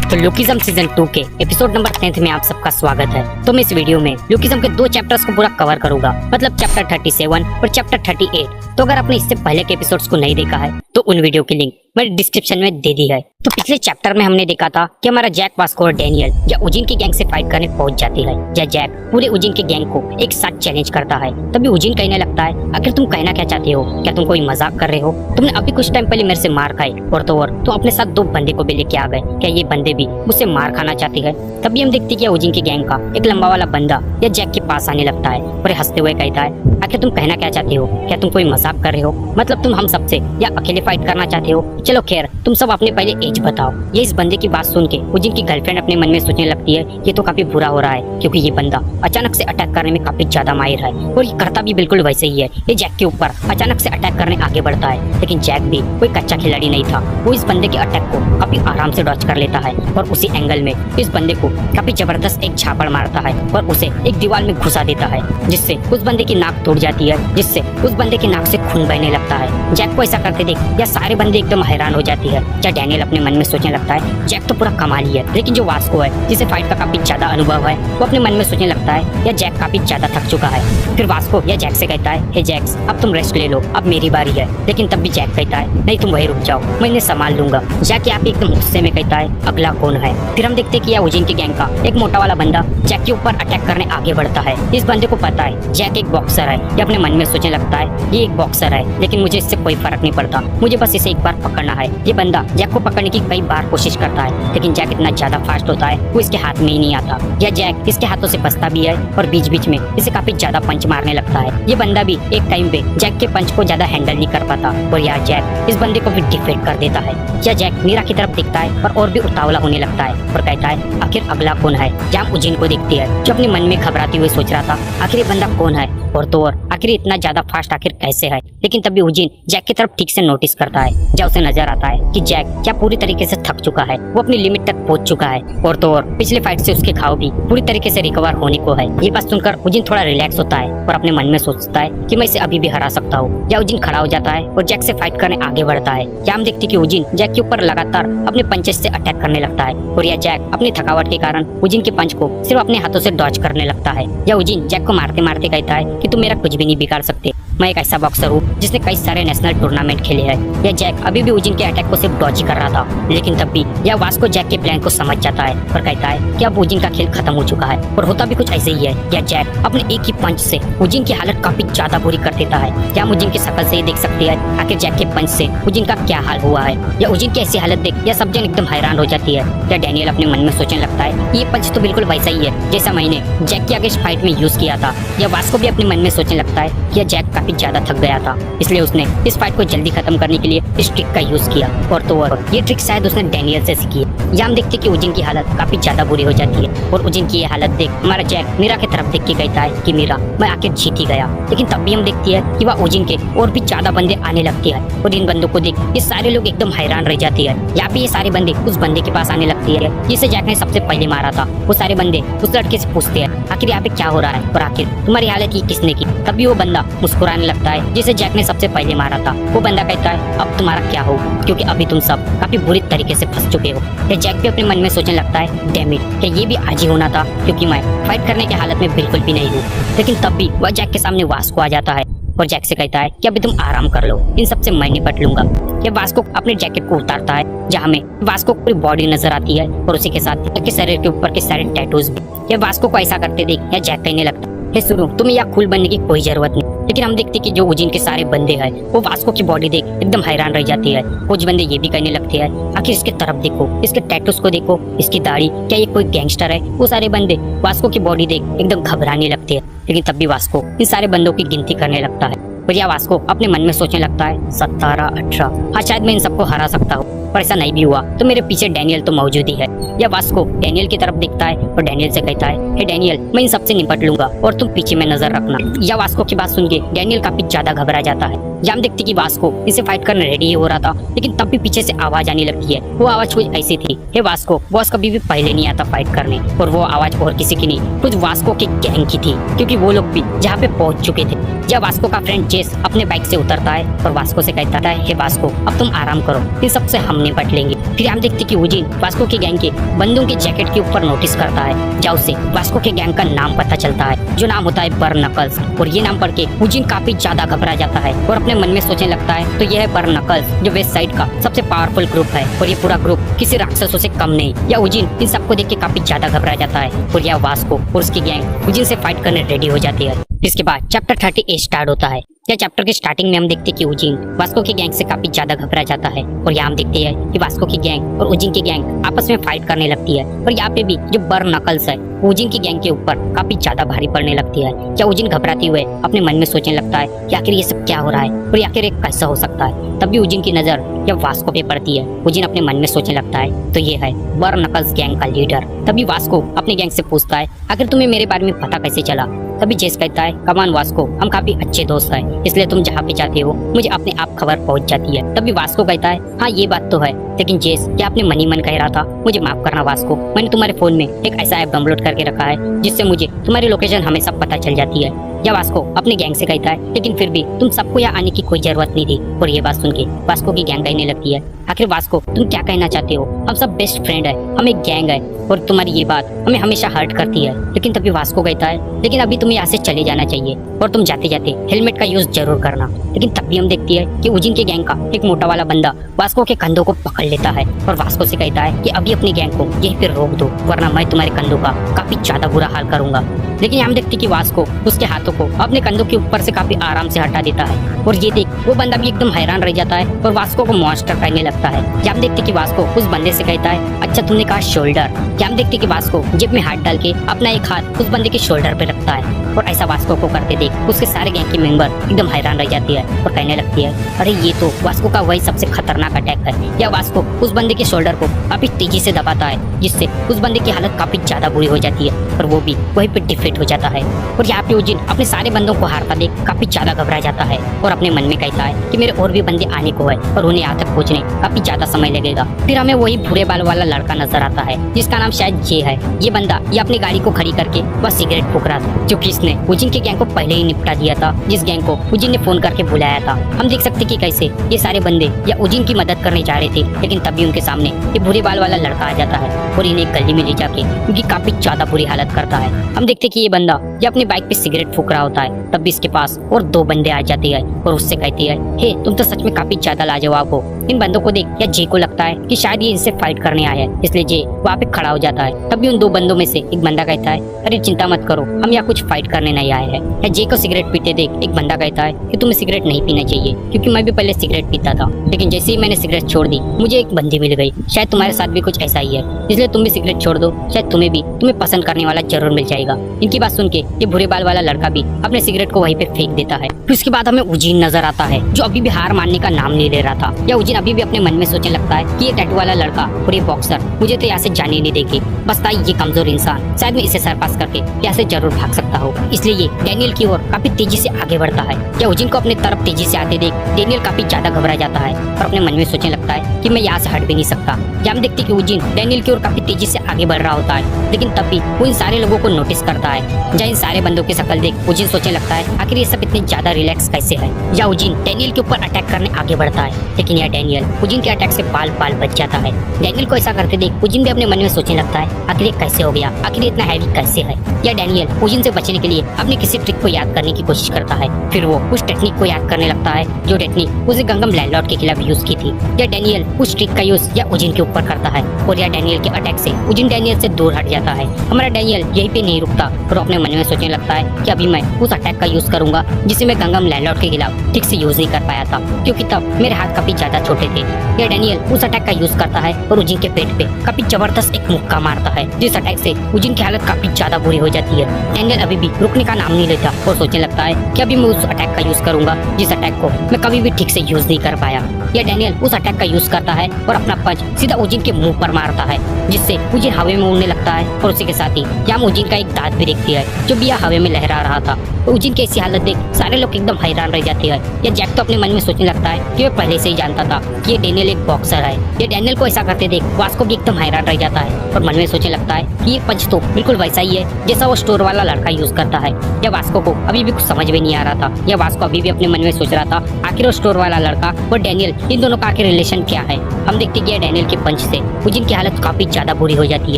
तो lookism season 2 के episode number 10 में आप सबका स्वागत है। तो मैं इस वीडियो में लुकिज्म के 2 चैप्टर्स को पूरा कवर करूंगा, मतलब चैप्टर 37 और चैप्टर 38। तो अगर आपने इससे पहले के एपिसोड्स को नहीं देखा है तो उन वीडियो की लिंक मैंने डिस्क्रिप्शन में दे दी है। तो पिछले चैप्टर में हमने देखा था कि हमारा जैक, वास्को और डैनियल या उजिन की गैंग से फाइट करने पहुंच जाती है। या जैक पूरे उजिन के गैंग को एक साथ चैलेंज करता है। तभी उजिन कहने लगता है, आखिर तुम कहना क्या चाहते हो? क्या तुम कोई मजाक कर रहे हो? तुमने अभी कुछ टाइम पहले मेरे से मार खाई और तो और तुम अपने साथ 2 बंदे को भी लेके आ गए। क्या ये बंदे भी मुझसे मार खाना चाहती है? तभी हम देखते कि उजिन की गैंग का एक लंबा वाला बंदा या जैक के पास आने लगता है और हंसते हुए कहता है, आखिर तुम कहना क्या चाहते हो? क्या तुम कोई मजाक कर रहे हो? मतलब तुम हम सबसे या अकेले फाइट करना चाहते हो? चलो खैर, तुम सब अपने पहले एज बताओ। ये इस बंदे की बात सुन के उजिन की गर्लफ्रेंड अपने मन में सोचने लगती है, ये तो काफी बुरा हो रहा है क्योंकि ये बंदा अचानक से अटैक करने में काफी ज्यादा माहिर है और ये करता भी बिल्कुल वैसे ही है। ये जैक के ऊपर अचानक से अटैक करने आगे बढ़ता है, लेकिन जैक भी कोई कच्चा खिलाड़ी नहीं था। वो इस बंदे के अटैक को काफी आराम से डॉच कर लेता है और उसी एंगल में इस बंदे को काफी जबरदस्त एक झापड़ मारता है और उसे एक दीवार में घुसा देता है, जिससे उस बंदे की नाक टूट जाती है, जिससे उस बंदे की नाक से खून बहने लगता है। जैक को ऐसा करते देख या सारे बंदे एकदम हैरान हो जाती है। या डैनियल अपने मन में सोचने लगता है, जैक तो पूरा कमाल ही है। लेकिन जो वास्को है, जिसे फाइट का काफी ज्यादा अनुभव है, वो अपने मन में सोचने लगता है, या जैक काफी ज्यादा थक चुका है। फिर वास्को या जैक से कहता है, हे जैक्स, अब तुम रेस्ट ले लो, अब मेरी बारी है। लेकिन तब भी जैक कहता है, नहीं तुम वही रुक जाओ, मैं इन्हें संभाल लूंगा। जैक यहाँ पे एकदम गुस्से में कहता है, अगला कौन है? फिर हम देखते कि उजिन की गैंग का एक मोटा वाला बंदा जैक के ऊपर अटैक करने आगे बढ़ता है। इस बंदे को पता है जैक एक बॉक्सर है। ये अपने मन में सोचने लगता है, ये एक बॉक्सर है, लेकिन मुझे इससे कोई फर्क नहीं पड़ता, मुझे बस इसे एक बार पकड़ना है। ये बंदा जैक को पकड़ने की कई बार कोशिश करता है, लेकिन जैक इतना ज्यादा फास्ट होता है वो इसके हाथ में ही नहीं आता। या जैक इसके हाथों से बचता भी है और बीच बीच में इसे काफी ज्यादा पंच मारने लगता है। ये बंदा भी एक टाइम पे जैक के पंच को ज्यादा हैंडल नहीं कर पाता और यार जैक इस बंदे को भी डिफीट कर देता है। या जैक मीरा की तरफ दिखता है और भी उतावला होने लगता है और कहता है, आखिर अगला कौन है? जहाँ उजिन को देखती है जो अपने मन में घबराते हुए सोच रहा था, आखिर ये बंदा कौन है और तो और आखिर इतना ज्यादा फास्ट आखिर कैसे है? लेकिन तभी उजिन जैक की तरफ ठीक से नोटिस करता है। जब उसे नजर आता है कि जैक क्या पूरी तरीके से थक चुका है, वो अपनी लिमिट तक पहुंच चुका है और तो और पिछले फाइट से उसके घाव भी पूरी तरीके से रिकवर होने को है। ये बात सुनकर उजिन थोड़ा रिलैक्स होता है और अपने मन में सोचता है कि मैं इसे अभी भी हरा सकता हूँ। या उजिन खड़ा हो जाता है और जैक से फाइट करने आगे बढ़ता है। या हम देखते कि उजिन जैक के ऊपर लगातार अपने पंचेस से अटैक करने लगता है और यह जैक अपनी थकावट के कारण उजिन के पंच को सिर्फ अपने हाथों से डॉच करने लगता है। या उजिन जैक को मारते मारते कहता है कि तुम मेरा कुछ भी नहीं बिगाड़ सकते, मैं एक ऐसा बॉक्सर हूँ जिसने कई सारे नेशनल टूर्नामेंट खेले हैं। यह जैक अभी भी उजिन के अटैक को सिर्फ डॉच ही कर रहा था, लेकिन तब भी यह वास्को जैक के प्लान को समझ जाता है और कहता है कि अब उजिन का खेल खत्म हो चुका है। और होता भी कुछ ऐसे ही है। यह जैक अपने एक ही पंच से उजिन की हालत काफी ज्यादा बुरी कर देता है। क्या उजिन की शक्ल से ही देख सकती है आखिर जैक के पंच से उजिन का क्या हाल हुआ है। या उजिन की ऐसी हालत देख यह सब जन एकदम हैरान हो जाती है। या डैनियल अपने मन में सोचने लगता है, ये पंच तो बिल्कुल वैसा ही है जैसा मैंने जैक के आगे फाइट में यूज किया था। या वास्को भी अपने मन में सोचने लगता है कि जैक काफी ज्यादा थक गया था, इसलिए उसने इस फाइट को जल्दी खत्म करने के लिए इस ट्रिक का यूज किया और तो और ये ट्रिक शायद उसने डैनियल से सीखी है। या हम देखते कि उजिन की हालत काफी ज्यादा बुरी हो जाती है और उजिन की ये हालत देख हमारा जैक मीरा की तरफ देख के कहता है कि मीरा, मैं आखिर जीत ही गया। लेकिन तब भी हम देखती है कि वह उजिन के और भी ज्यादा बंदे आने लगते हैं और इन बंदों को देख ये सारे लोग एकदम हैरान रह जाती है। यहाँ पे ये सारे बंदे उस बंदे के पास आने लगती है जिसे जैक ने सबसे पहले मारा था। वो सारे बंदे उस लड़के से पूछते हैं, आखिर यहाँ पे क्या हो रहा है और आखिर तुम्हारी हालत ये किसने की? तभी वो बंदा मुस्कुराने लगता है जिसे जैक ने सबसे पहले मारा था। वो बंदा कहता है, अब तुम्हारा क्या हो, क्योंकि अभी तुम सब काफी बुरी तरीके से फंस चुके हो। ये जैक भी अपने मन में सोचने लगता है, डैम इट, क्या ये भी आज ही होना था, क्योंकि मैं फाइट करने की हालत में बिल्कुल भी नहीं हूँ। लेकिन तब भी वह जैक के सामने वास्को आ जाता है और जैक से कहता है कि अभी तुम आराम कर लो, इन सबसे मैं निपट लूंगा। ये वास्को अपने जैकेट को उतारता है जहाँ में वास्को की पूरी बॉडी नजर आती है और उसी के साथ के शरीर के ऊपर के सारे टैटूज भी। ये वास्को को ऐसा करते देख या जैक कहने लगता है, सुनो, तुम्हें यहाँ कूल बनने की कोई जरूरत नहीं। लेकिन हम देखते कि जो उजिन के सारे बंदे हैं वो वास्को की बॉडी देख एकदम हैरान रह जाती है। कुछ बंदे ये भी कहने लगते हैं, आखिर इसके तरफ देखो, इसके टैटूज को देखो, इसकी दाढ़ी, क्या ये कोई गैंगस्टर है? वो सारे बंदे वास्को की बॉडी देख एकदम घबराने लगते हैं। लेकिन तब भी वास्को इन सारे बंदों की गिनती करने लगता है और यह वास्को अपने मन में सोचने लगता है, 17, 18, हाँ शायद मैं इन सबको हरा सकता हूँ। पर ऐसा नहीं भी हुआ तो मेरे पीछे डैनियल तो मौजूद ही है। या वास्को डैनियल की तरफ देखता है और डैनियल से कहता है, हे डैनियल, मैं इन सबसे निपट लूंगा और तुम पीछे में नजर रखना। या वास्को की बात सुन के डैनियल काफी ज्यादा घबरा जाता है। या हम देखते कि वास्को इसे फाइट करने रेडी हो रहा था, लेकिन तब भी पीछे से आवाज आने लगती है। वो आवाज कुछ ऐसी थी, हे वास्को, बॉस कभी भी पहले नहीं आता फाइट करने। और वो आवाज और किसी की नहीं, कुछ वास्को की गैंग की थी, क्योंकि वो लोग भी जहाँ पे पहुंच चुके थे। जब वास्को का फ्रेंड चेस अपने बाइक से उतरता है और वास्को से कहता है, हे वास्को, अब तुम आराम करो, इन सबसे हम निपट लेंगे। फिर हम देखते कि उजिन वास्को के गैंग के बंदूक के जैकेट के ऊपर नोटिस करता है, जहाँ उसे वास्को के गैंग का नाम पता चलता है, जो नाम होता है बर्न नकल्स। और ये नाम पढ़ के उजिन काफी ज्यादा घबरा जाता है और अपने मन में सोचने लगता है तो यह है बर्न नकल्स, जो वेस्ट साइड का सबसे पावरफुल ग्रुप है और ये पूरा ग्रुप किसी राक्षसों से कम नहीं। या उजिन इन सबको देख के काफी ज्यादा घबरा जाता है और यह वास्को और उसकी गैंग उजिन से फाइट करने रेडी हो जाती है। इसके बाद चैप्टर 38 स्टार्ट होता है। या चैप्टर के स्टार्टिंग में हम देखते हैं कि उजिन वास्को की गैंग से काफी ज्यादा घबरा जाता है और यहाँ हम देखते हैं कि वास्को की गैंग और उजिन की गैंग आपस में फाइट करने लगती है। और यहाँ पे भी जो बर्न नकल्स है उजिन की गैंग के ऊपर काफी ज्यादा भारी पड़ने लगती है। या उजिन घबराते हुए अपने मन में सोचने लगता है कि आखिर ये सब क्या हो रहा है और आखिर ये कैसा हो सकता है। तभी उजिन की नजर या वास्को पे पड़ती है। उजिन अपने मन में सोचने लगता है तो ये है बर्न नकल्स गैंग का लीडर। तभी वास्को अपने गैंग से पूछता है आखिर तुम्हें मेरे बारे में पता कैसे चला। तभी जेस कहता है कमान वास्को, हम काफी अच्छे दोस्त हैं, इसलिए तुम जहाँ पे जाते हो मुझे अपने आप खबर पहुँच जाती है। तभी वास्को कहता है हाँ ये बात तो है, लेकिन जेस क्या आपने मन ही मन कह रहा था, मुझे माफ करना वास्को, मैंने तुम्हारे फोन में एक ऐसा ऐप डाउनलोड करके रखा है जिससे मुझे तुम्हारी लोकेशन हमेशा पता चल जाती है। या वास्को अपने गैंग से कहता है लेकिन फिर भी तुम सबको यहाँ आने की कोई जरूरत नहीं थी। और ये बात सुन के वास्को की गैंग कहने लगती है आखिर वास्को तुम क्या कहना चाहते हो, हम सब बेस्ट फ्रेंड है, हम एक गैंग है और तुम्हारी ये बात हमें हमेशा हर्ट करती है। लेकिन तभी वास्को कहता है लेकिन अभी तुम्हें यहाँ से चले जाना चाहिए और तुम जाते जाते हेलमेट का यूज जरूर करना। लेकिन तभी हम देखती है कि उजिन के गैंग का एक मोटा वाला बंदा वास्को के कंधों को पकड़ लेता है और वास्को से कहता है कि अभी अपनी गैंग को यहीं पे रोक दो वरना मैं तुम्हारे कंधों का काफी ज्यादा बुरा हाल करूंगा। लेकिन हम देखते कि वास्को उसके हाथों को अपने कंधों के ऊपर से काफी आराम से हटा देता है और ये देख वो बंदा भी एकदम हैरान रह जाता है और वास्को को मॉन्स्टर कहने लगता है। जब हम देखते कि वास्को उस बंदे से कहता है अच्छा तुमने कहा शोल्डर। क्या हम देखते कि वास्को जेब में हाथ डाल के अपना एक हाथ उस बंदे के शोल्डर पे रखता है और ऐसा वास्को को करते देख उसके सारे गैंग के मेंबर एकदम हैरान रह जाती है और कहने लगती है अरे ये तो वास्को का वही सबसे खतरनाक अटैक है। या वास्को उस बंदे के शोल्डर को काफी तेजी से दबाता है जिससे उस बंदे की हालत काफी ज्यादा बुरी हो जाती है और वो भी वहीं पे डिफीट हो जाता है। और यहाँ पे उजिन अपने सारे बंदों को हारता देख काफी ज्यादा घबरा जाता है और अपने मन में कहता है कि मेरे और भी बंदे आने को है और उन्हें यहाँ तक पहुँचने काफी ज्यादा समय लगेगा। फिर हमें वही भूरे बाल वाला लड़का नजर आता है जिसका नाम शायद जे है। ये बंदा ये अपनी गाड़ी को खड़ी करके वह सिगरेट फूक रहा था जो कि इसने उजिन के गैंग को पहले ही निपटा दिया था, जिस गैंग को उजिन ने फोन करके बुलाया था। हम देख सकते कि कैसे ये सारे बंदे या उजिन की मदद करने जा रहे थे, लेकिन तभी उनके सामने ये भूरे बाल वाला लड़का आ जाता है और इन्हें एक गली में ले जाके उनकी काफी ज्यादा बुरी हालत करता है। हम देखते कि ये बंदा ये अपनी बाइक पे सिगरेट फूक रहा होता है, तब भी इसके पास और दो बंदे आ जाते हैं और उससे कहती है हे तुम तो सच में काफी ज्यादा लाजवाब हो। इन बंदों को देख या जे को लगता है कि शायद ये इनसे फाइट करने आया है, इसलिए जे वहाँ पे खड़ा हो जाता है। तभी उन दो बंदों में से एक बंदा कहता है अरे चिंता मत करो, हम यहाँ कुछ फाइट करने नहीं आए हैं। या जे को सिगरेट पीते देख एक बंदा कहता है कि तुम्हें सिगरेट नहीं पीना चाहिए क्योंकि मैं भी पहले सिगरेट पीता था, लेकिन जैसे ही मैंने सिगरेट छोड़ दी मुझे एक बंदी मिल गई, शायद तुम्हारे साथ भी कुछ ऐसा ही है, इसलिए तुम भी सिगरेट छोड़ दो, शायद तुम्हें पसंद करने वाला जरूर मिल जाएगा। इनकी बात सुन के ये भूरे बाल वाला लड़का भी अपने सिगरेट को वहीं पे फेंक देता है। फिर उसके बाद हमें उजिन नजर आता है जो अभी भी हार मानने का नाम नहीं ले रहा था। या उजिन अभी भी अपने मन में सोचने लगता है कि ये टैटू वाला लड़का और ये बॉक्सर मुझे तो यहाँ से जाने नहीं देगी, बस था ये कमजोर इंसान, शायद मैं इसे सरपास करके यहाँ से जरूर भाग सकता हूँ। इसलिए ये डैनियल की ओर काफी तेजी से आगे बढ़ता है। या उजिन को अपने तरफ तेजी से आते देख डैनियल काफी ज्यादा घबरा जाता है और अपने मन में सोचने लगता है कि मैं यहाँ से हट भी नहीं सकता। या हम देखते कि उजिन डैनियल की ओर काफी तेजी से आगे बढ़ रहा होता है, लेकिन तब भी वो इन सारे लोगों को नोटिस करता है। जहाँ इन सारे बंदों की शक्ल देख उजिन सोचने लगता है आखिर ये सब इतने ज्यादा रिलैक्स कैसे है। या उजिन डैनियल के ऊपर अटैक करने आगे बढ़ता है, लेकिन यह डैनियल उजिन के अटैक से बाल बाल बच जाता है। डैनियल को ऐसा करते देख उजिन भी अपने मन में सोचने लगता है आखिर ये कैसे हो गया, आखिर इतना हैवी कैसे है। या डैनियल उजिन से बचने के लिए अपनी किसी ट्रिक को याद करने की कोशिश करता है, फिर वो उस टेक्निक को याद करने लगता है जो टेक्निक उसे गंगम लैंडलॉर्ड के खिलाफ यूज की थी। या डैनियल उस ट्रिक का यूज या उजिन के ऊपर करता है और या डैनियल के अटैक से उजिन डैनियल से दूर हट जाता है। हमारा डैनियल यहीं पे नहीं रुकता और अपने मन में सोचने लगता है कि अभी मैं उस अटैक का यूज करूंगा जिसे मैं गंगम लैंडलॉर्ड के खिलाफ ठीक से यूज नहीं कर पाया था, क्योंकि तब मेरे हाथ काफी ज्यादा छोटे थे। या डैनियल उस अटैक का यूज करता है और उजिन के पेट पे काफी जबरदस्त एक मुक्का मारता है, जिस अटैक से उजिन की हालत काफी ज्यादा बुरी हो जाती है। डैनियल अभी भी रुकने का नाम नहीं लेता और सोचने लगता है कि अभी मैं उस अटैक का यूज करूंगा जिस अटैक को मैं कभी भी ठीक से यूज नहीं कर पाया। या डैनियल उस अटैक का यूज करता है और अपना पंच सीधा उजिन के मुंह पर मारता है, जिससे उजिन हवा में उड़ने लगता है और उसी के साथ ही यहाँ उजिन का एक दांत भी देखती है जो भी हवा में लहरा रहा था। तो उजिन की ऐसी हालत देख सारे लोग एकदम हैरान रह जाते हैं। या जैक तो अपने मन में सोचने लगता है कि वह पहले से ही जानता था कि ये डैनियल एक बॉक्सर है। ये डैनियल को ऐसा करते देख वास्को भी एकदम हैरान रह जाता है और मन में सोचने लगता है कि ये पंच तो बिल्कुल वैसा ही है जैसा वो स्टोर वाला लड़का यूज करता है। या वास्को को अभी भी कुछ समझ में नहीं आ रहा था। या वास्को अभी भी अपने मन में सोच रहा था आखिर वो स्टोर वाला लड़का और डैनियल इन दोनों का आखिर रिलेशन क्या है। हम देखते कि डैनियल के पंच से उजिन की हालत काफी ज्यादा बुरी हो जाती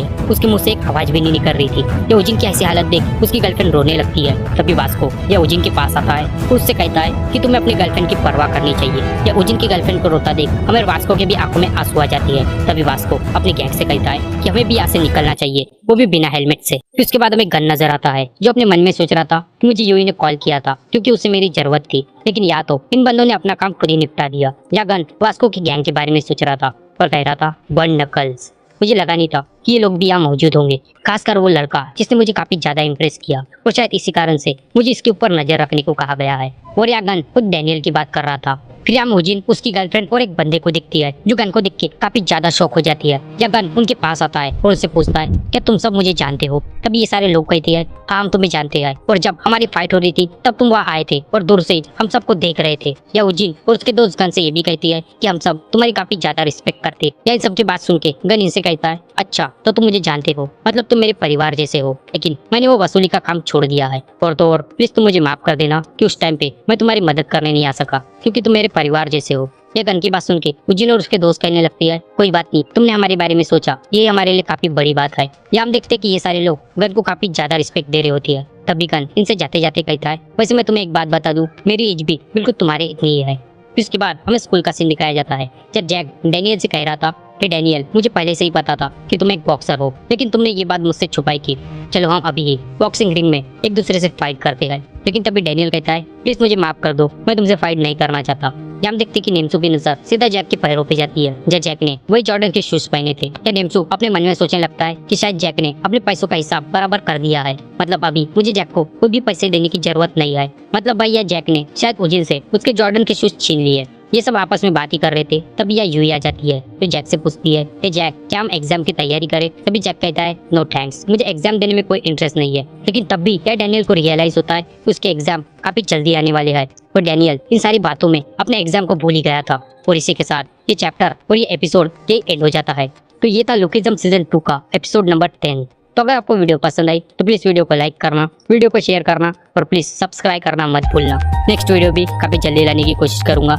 है। उसके मुंह से एक आवाज भी नहीं निकल रही थी। ये उजिन की ऐसी हालत देख उसकी गर्लफ्रेंड रोने लगती है। तभी वास्को यह उजिन के पास आता है, उससे कहता है कि तुम्हें अपनी गर्लफ्रेंड की परवाह करनी चाहिए। या उजिन की गर्लफ्रेंड को रोता देख हमें वास्को के भी आंखों में आंसू आ जाती है। तभी वास्को अपनी गैंग से कहता है कि हमें भी यहाँ से निकलना चाहिए, वो भी बिना हेलमेट से। फिर उसके बाद हमें गन नजर आता है, जो अपने मन में सोच रहा था कि मुझे यूई ने कॉल किया था क्योंकि उसे मेरी जरूरत थी, लेकिन या तो इन बंदों ने अपना काम खुद ही निपटा दिया या गन वास्को की गैंग के बारे में सोच रहा था और कह रहा था बर्न नकल्स। मुझे लगा नहीं था कि ये लोग भी यहाँ मौजूद होंगे, खासकर वो लड़का जिसने मुझे काफी ज्यादा इम्प्रेस किया, और शायद इसी कारण से मुझे इसके ऊपर नजर रखने को कहा गया है। और यह गन खुद डैनियल की बात कर रहा था। फिर यहाँ मुजिन उसकी गर्लफ्रेंड और एक बंदे को दिखती है, जो गन को देख के काफी ज्यादा शौक हो जाती है। या गन उनके पास आता है और उनसे पूछता है क्या तुम सब मुझे जानते हो? तभी ये सारे लोग कहते हैं हाँ हम तुम्हें जानते हैं, और जब हमारी फाइट हो रही थी तब तुम वहाँ आए थे और दूर से हम सबको देख रहे थे। या उजिन और उसके दोस्त गन से ये भी कहती है कि हम सब तुम्हारी काफी ज्यादा रिस्पेक्ट करते। या इन सबकी बात सुन के गन इनसे कहता है अच्छा तो तुम मुझे जानते हो, मतलब तुम मेरे परिवार जैसे हो, लेकिन मैंने वो वसूली का काम छोड़ दिया है। और तो और प्लीज तुम मुझे माफ कर देना कि उस टाइम पे मैं तुम्हारी मदद करने नहीं आ सका, क्योंकि तुम मेरे परिवार जैसे हो। यह गन की बात सुन के उजिन और उसके दोस्त कहने लगती है कोई बात नहीं, तुमने हमारे बारे में सोचा, ये हमारे लिए काफी बड़ी बात है। या हम देखते कि ये सारे लोग गन को काफी ज्यादा रिस्पेक्ट दे रहे होती है। तभी गन इनसे जाते जाते कहता है वैसे मैं तुम्हें एक बात बता दूं, मेरी एज भी बिल्कुल तुम्हारे इतनी ही है। फिर उसके बाद हमें स्कूल का सीन दिखाया जाता है, जब जैक डैनियल से कह रहा था कि डैनियल मुझे पहले से ही पता था कि तुम एक बॉक्सर हो, लेकिन तुमने ये बात मुझसे छुपाई की। चलो हम अभी ही बॉक्सिंग रिंग में एक दूसरे से फाइट करते हैं। लेकिन तभी डैनियल कहता है प्लीज मुझे माफ कर दो, मैं तुमसे फाइट नहीं करना चाहता। या हम देखते कि नेम्सू की नजर सीधा जैक के पैरों पे जाती है, जब जैक ने वही जॉर्डन के शूज पहने थे। या नेम्सू अपने मन में सोचने लगता है कि शायद जैक ने अपने पैसों का हिसाब बराबर कर दिया है, मतलब अभी मुझे जैक को कोई भी पैसे देने की जरूरत नहीं है। मतलब भाई या जैक ने शायद उजिन से उसके जॉर्डन के शूज छीन लिए। ये सब आपस में बात ही कर रहे थे, तभी यह यूई आ जाती है। तो जैक से पूछती है ए जैक क्या हम एग्जाम की तैयारी करें? तभी जैक कहता है नो थैंक्स, मुझे एग्जाम देने में कोई इंटरेस्ट नहीं है। लेकिन तब भी क्या डैनियल को रियलाइज होता है कि उसके एग्जाम काफी जल्दी आने वाले हैं, और डैनियल इन सारी बातों में अपने एग्जाम को भूल ही गया था। और इसी के साथ ये चैप्टर और ये एपिसोड ये एंड हो जाता है। तो ये था लुकिज्म सीजन 2 का एपिसोड नंबर 10। तो अगर आपको वीडियो पसंद आई तो प्लीज वीडियो को लाइक करना, वीडियो को शेयर करना और प्लीज सब्सक्राइब करना मत भूलना। नेक्स्ट वीडियो भी काफी जल्दी लाने की कोशिश करूंगा।